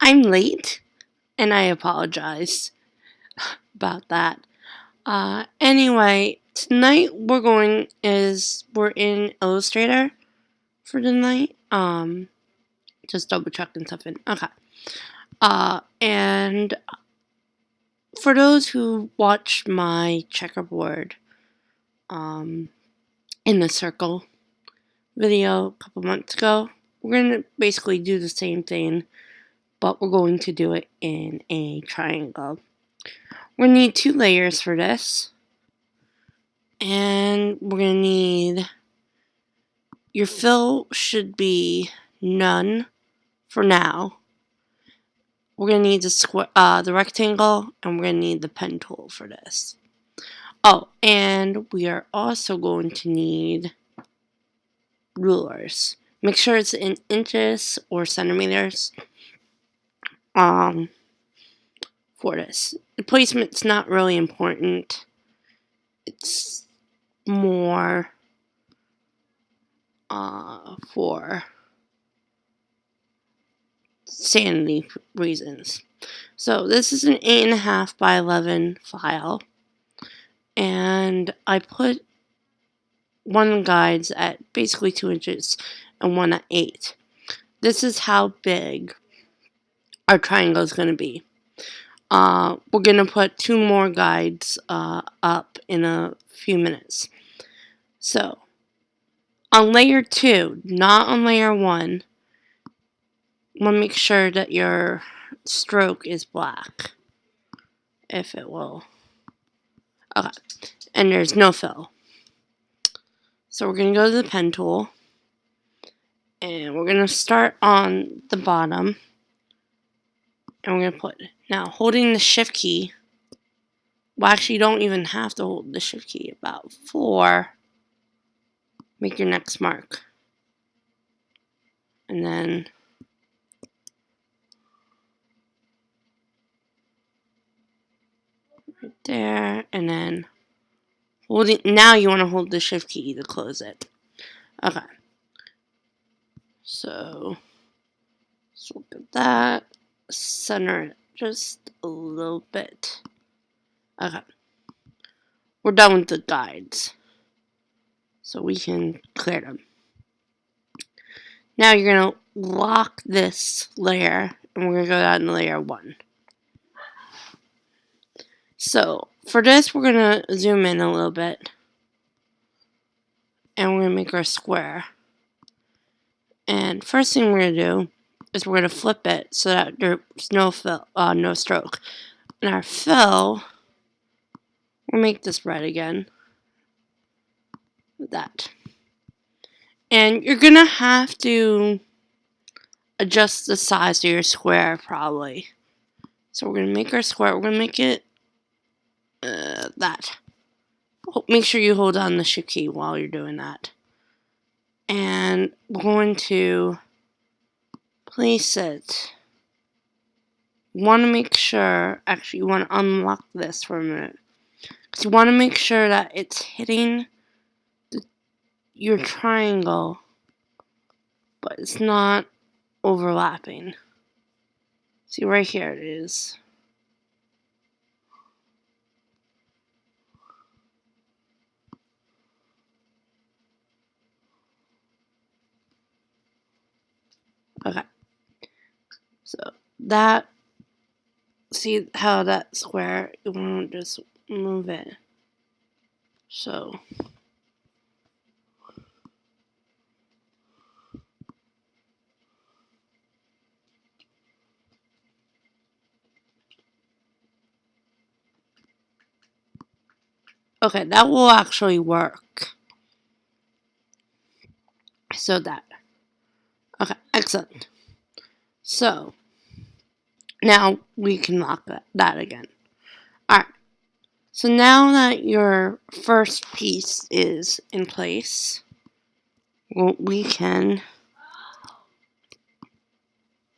I'm late, and I apologize about that. Anyway, tonight we're in Illustrator for the night. Just double checking something. Okay. And for those who watched my checkerboard, in the circle video a couple months ago, we're gonna basically do the same thing, but we're going to do it in a triangle. We're gonna need 2 layers for this, and we're gonna need your fill should be none for now. We're gonna need the rectangle, and we're gonna need the pen tool for this. Oh, and we are also going to need rulers. Make sure it's in inches or centimeters. For this, the placement's not really important. It's more for sanity reasons. So this is an 8.5 by 11 file, and I put one of the guides at basically 2 inches and one at 8. This is how big our triangle is going to be. We're going to put 2 more guides up in a few minutes. So, on layer 2, not on layer 1, you want to make sure that your stroke is black, if it will. Okay, and there's no fill. So we're going to go to the pen tool, and we're going to start on the bottom, and we're going to put, now holding the shift key, well actually you don't even have to hold the shift key, about 4, make your next mark, and then right there, and then now you want to hold the shift key to close it. Okay, so let's look at that, center it just a little bit. Okay, we're done with the guides, so we can clear them. Now you're going to lock this layer, and we're going to go down to layer 1. So for this, we're going to zoom in a little bit, and we're going to make our square. And first thing we're going to do is we're going to flip it so that there's no stroke. And our fill, we'll make this red again. That. And you're going to have to adjust the size of your square probably. So we're going to make our square. We're going to make it that. Make sure you hold on the shift key while you're doing that. And we're going to place it. You want to make sure, actually you want to unlock this for a minute. Because you want to make sure that it's hitting your triangle, but it's not overlapping. See, right here it is. Okay. So that, see how that square, you want to just move it. So okay, that will actually work. So that. Okay, excellent. So now we can lock that again. Alright. So now that your first piece is in place, we can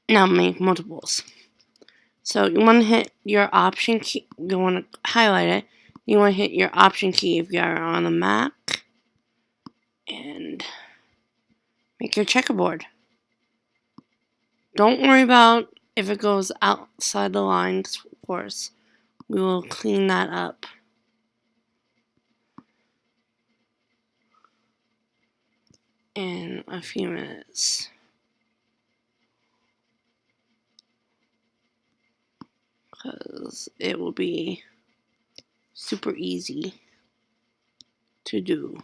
now make multiples. So you want to hit your option key, you want to highlight it, you want to hit your option key if you're on a Mac, and make your checkerboard. Don't worry about if it goes outside the lines, of course, we will clean that up. In a few minutes. Because it will be super easy to do.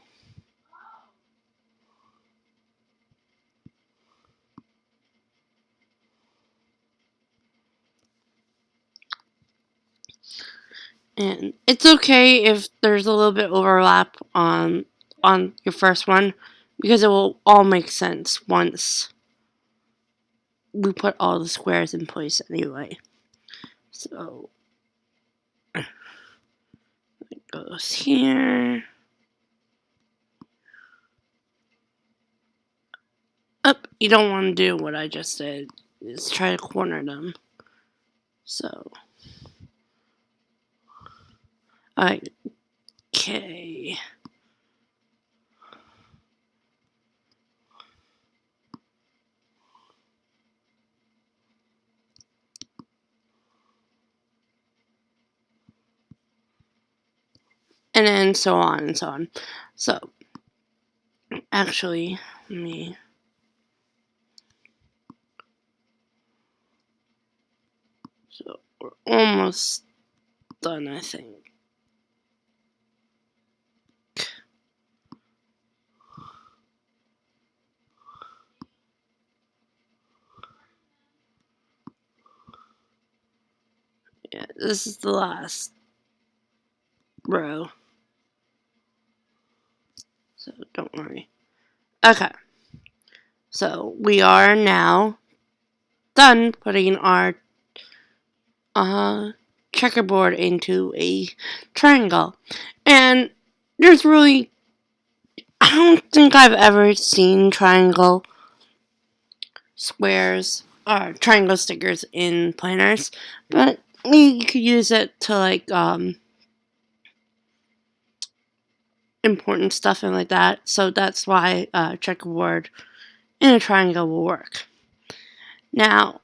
And it's okay if there's a little bit overlap on your first one, because it will all make sense once we put all the squares in place anyway. So it goes here. Up, you don't want to do what I just did. Is try to corner them. So okay. And then so on and so on. So, actually, let me. So, we're almost done, I think. Yeah, this is the last row. So, don't worry. Okay. So, we are now done putting our checkerboard into a triangle. And there's really, I don't think I've ever seen triangle squares or triangle stickers in planners, but you could use it to like important stuff and like that. So that's why checkerboard in a triangle will work. Now,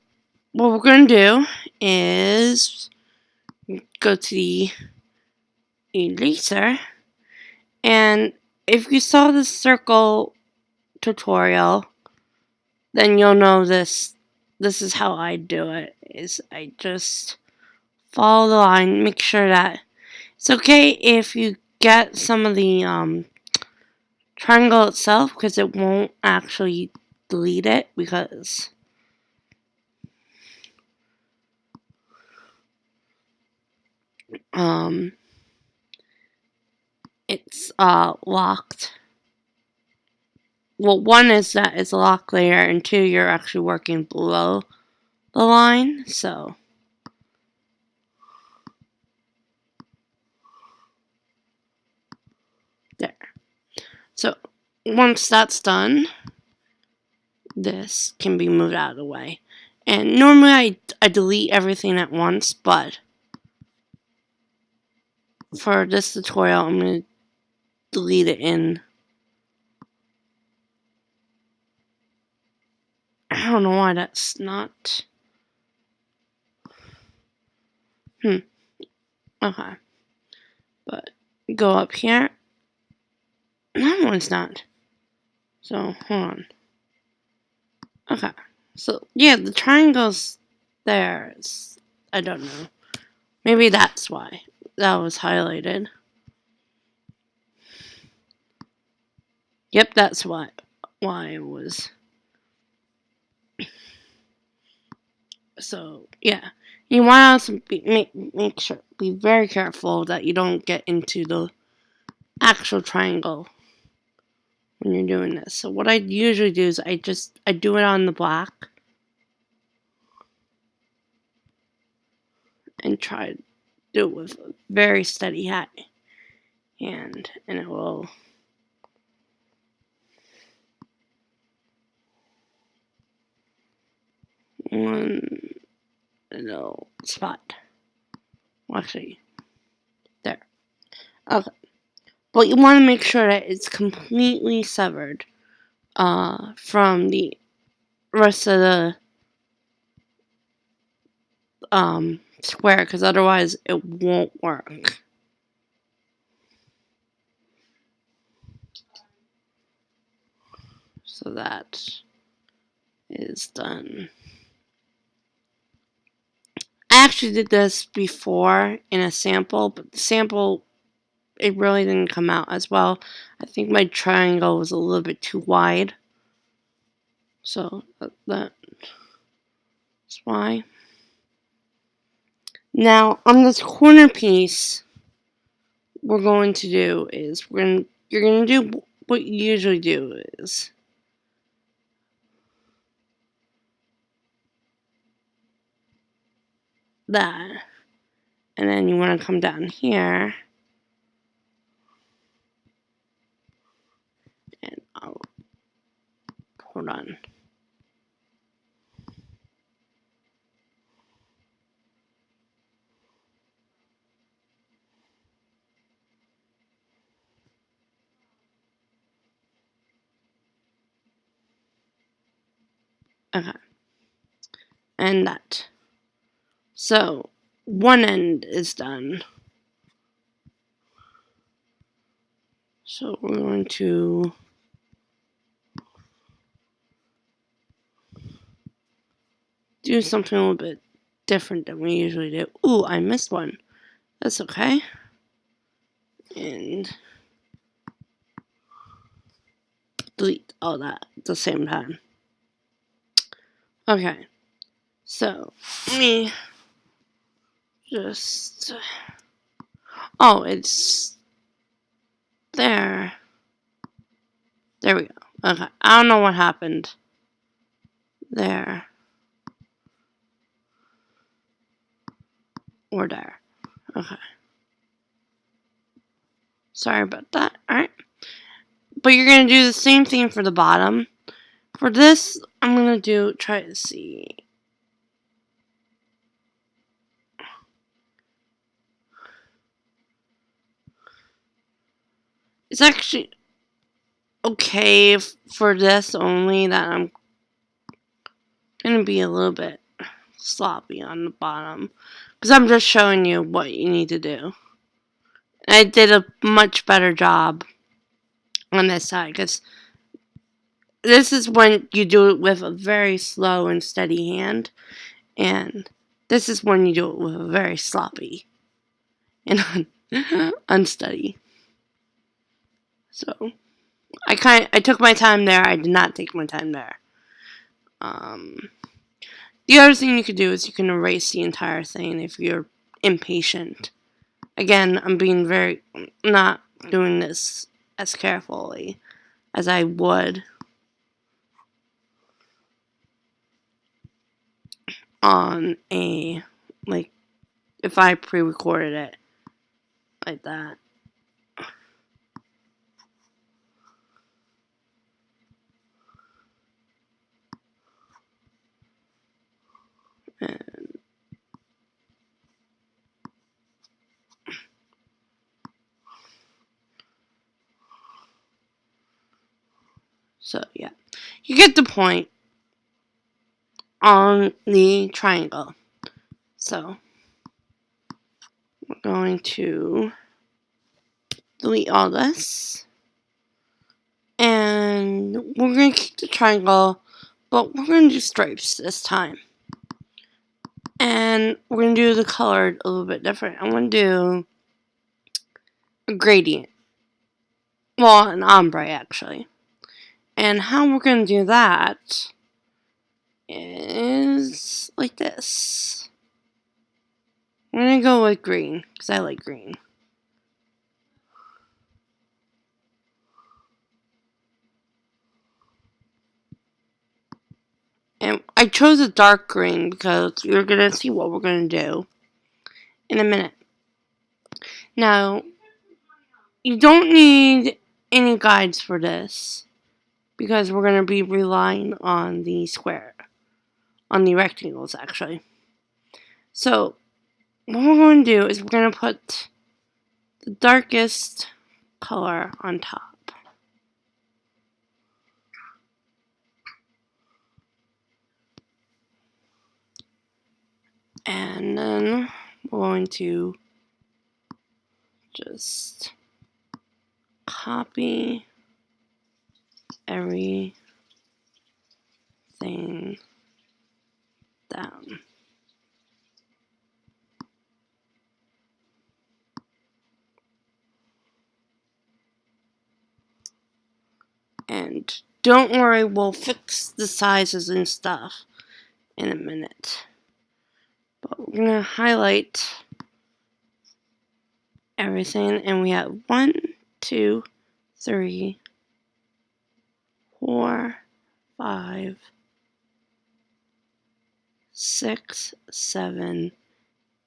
what we're going to do is go to the eraser, and if you saw the circle tutorial, then you'll know this is how I do it. Is I just follow the line, make sure that it's okay if you get some of the triangle itself, because it won't actually delete it, because it's locked. Well, one is that it's a lock layer, and two, you're actually working below the line, so there. So once that's done, this can be moved out of the way. And normally I delete everything at once, but for this tutorial, I'm going to delete it in. I don't know why that's not. Okay. But go up here. That one's not. So, hold on. Okay. So, yeah, the triangle's there. I don't know. Maybe that's why that was highlighted. Yep, that's why it was. So, yeah. You want to make sure, be very careful that you don't get into the actual triangle when you're doing this. So what I usually do is I do it on the black and try to do it with a very steady hand, and it will one little spot. Well, actually, there. Okay. But you want to make sure that it's completely severed from the rest of the square, because otherwise it won't work. So that is done. I actually did this before in a sample, but the sample, it really didn't come out as well. I think my triangle was a little bit too wide. So that's why. Now, on this corner piece, we're going to do is you're going to do what you usually do is that. And then you want to come down here. And hold on. Okay. And that. So, one end is done. So we're going to do something a little bit different than we usually do. Ooh, I missed one. That's okay. And delete all that at the same time. Okay. So, let me just... Oh, it's there. There we go. Okay. I don't know what happened. There. Or there. Okay. Sorry about that. Alright. But you're going to do the same thing for the bottom. For this, I'm going to try to see. It's actually okay for this only that I'm going to be a little bit sloppy on the bottom. Because I'm just showing you what you need to do. And I did a much better job on this side. Because this is when you do it with a very slow and steady hand. And this is when you do it with a very sloppy and unsteady. So I took my time there. I did not take my time there. The other thing you could do is you can erase the entire thing if you're impatient. Again, I'm being not doing this as carefully as I would on if I pre-recorded it like that. And so, yeah. You get the point on the triangle. So, we're going to delete all this. And we're going to keep the triangle, but we're going to do stripes this time. And we're going to do the color a little bit different. I'm going to do a gradient. Well, an ombre, actually. And how we're going to do that is like this. I'm going to go with green, because I like green. And I chose a dark green because you're going to see what we're going to do in a minute. Now, you don't need any guides for this because we're going to be relying on the square, on the rectangles actually. So, what we're going to do is we're going to put the darkest color on top. And then we're going to just copy everything down. And don't worry, we'll fix the sizes and stuff in a minute. But we're going to highlight everything, and we have 1, 2, 3, 4, 5, 6, 7,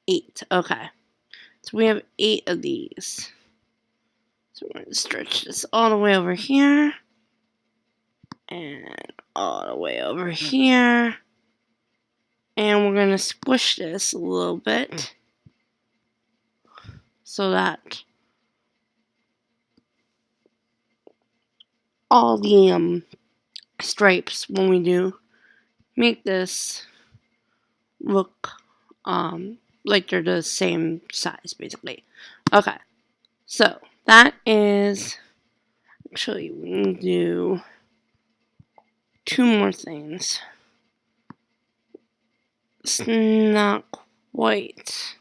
8. Okay. So we have 8 of these. So we're going to stretch this all the way over here. And all the way over here. And we're going to squish this a little bit. So that all the stripes, when we do make this look like they're the same size, basically. Okay, so that is, actually, we can do 2 more things. It's not quite.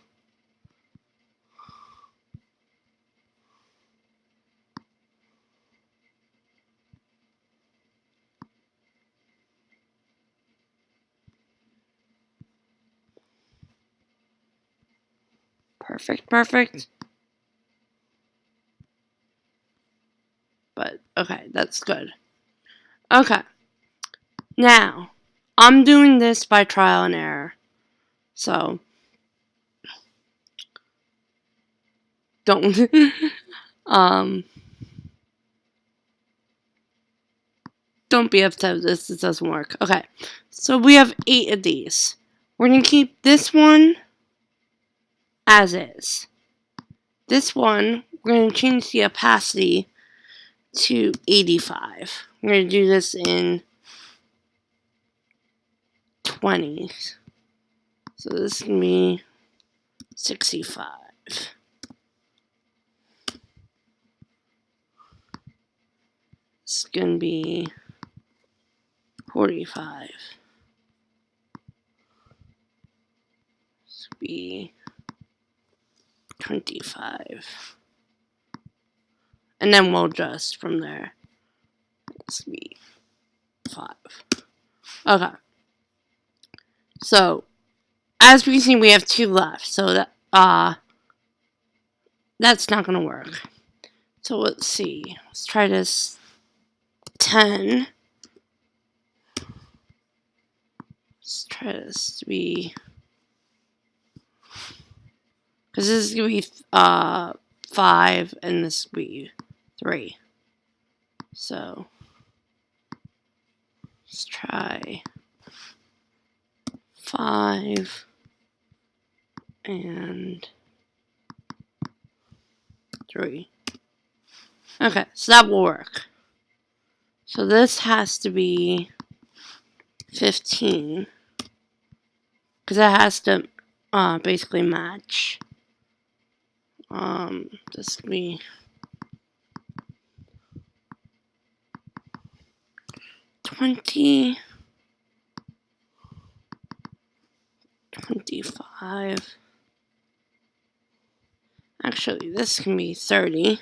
Perfect. But, okay, that's good. Okay. Now, I'm doing this by trial and error. So, don't, don't be upset if this doesn't work. Okay, so we have 8 of these. We're going to keep this one as is. This one, we're going to change the opacity to 85. We're going to do this in 20s. So this is going to be 65. It's going to be 45. This will be 25. And then we'll adjust from there. This will be 5. Okay. So, as we can see, we have 2 left. So that that's not going to work. So let's see. Let's try this 10. Let's try this to be, because this is going to be 5 and this will be 3. So let's try 5 and 3. Okay, so that will work. So this has to be 15. Because it has to basically match. This will be 20, 25. Actually, this can be 30.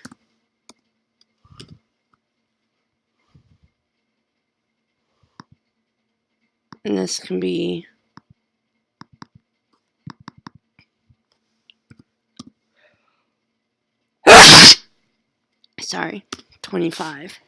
And this can be 25.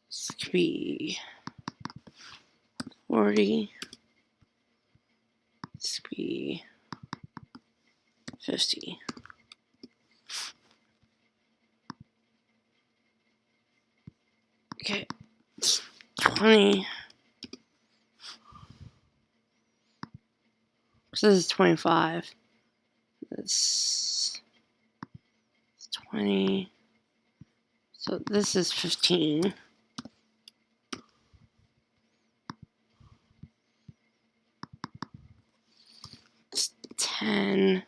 This could be 40. This could be 50. Okay, 20. So this is 25. This 20. So this is 15. It's 10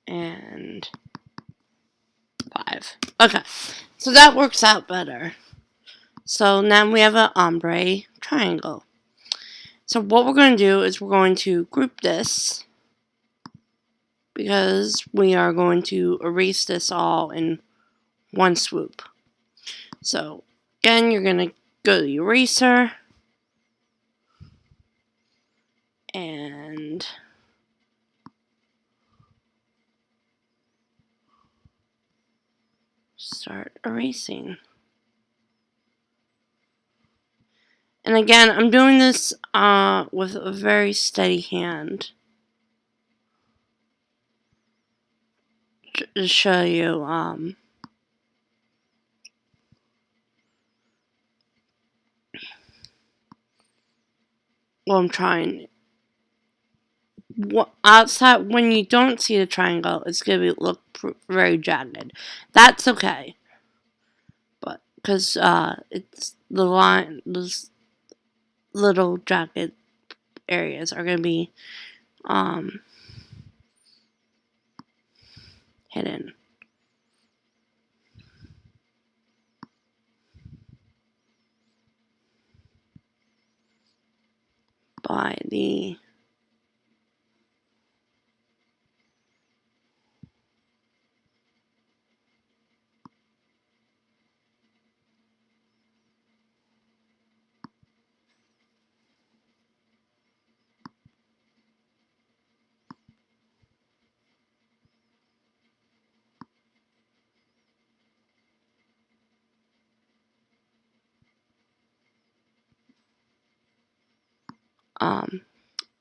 and 5. Okay, so that works out better. So now we have an ombre triangle. So what we're going to do is we're going to group this because we are going to erase this all in one swoop. So again, you're going to go to the eraser and start erasing. And again, I'm doing this with a very steady hand to show you what I'm trying. Outside, when you don't see the triangle, it's going to look very jagged. That's okay. But because it's the line, those little jagged areas are going to be hidden by the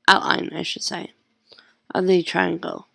outline, I should say, of the triangle.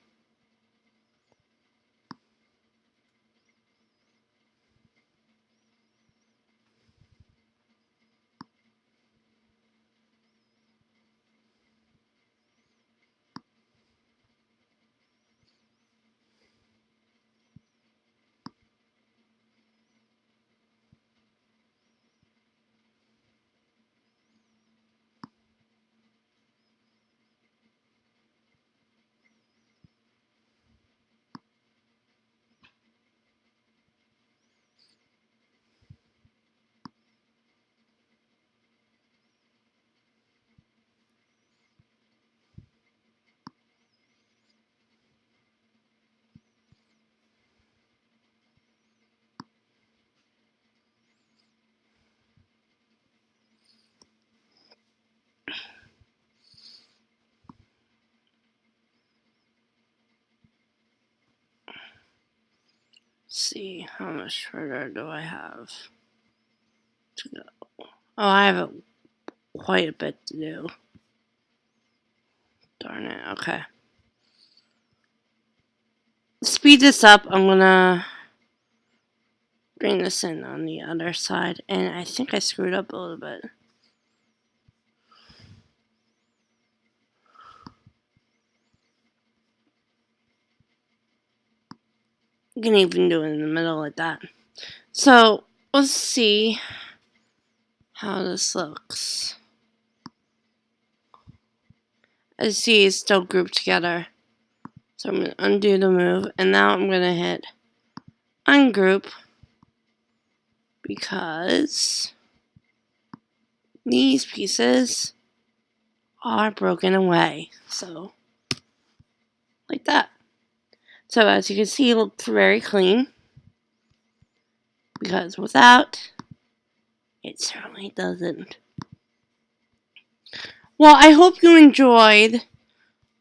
See, how much further do I have to go? Oh, I have quite a bit to do. Darn it, okay. Speed this up, I'm gonna bring this in on the other side, and I think I screwed up a little bit. You can even do it in the middle like that. So, let's see how this looks. As you see, it's still grouped together. So I'm going to undo the move, and now I'm going to hit ungroup because these pieces are broken away. So, like that. So as you can see, it looks very clean because without, it certainly doesn't. Well, I hope you enjoyed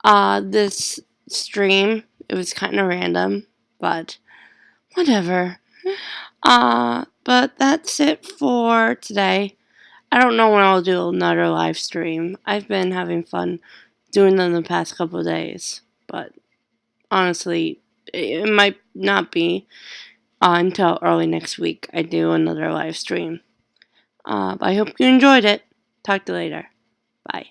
this stream. It was kind of random, but whatever. But that's it for today. I don't know when I'll do another live stream. I've been having fun doing them the past couple of days, but honestly, it might not be until early next week I do another live stream. But I hope you enjoyed it. Talk to you later. Bye.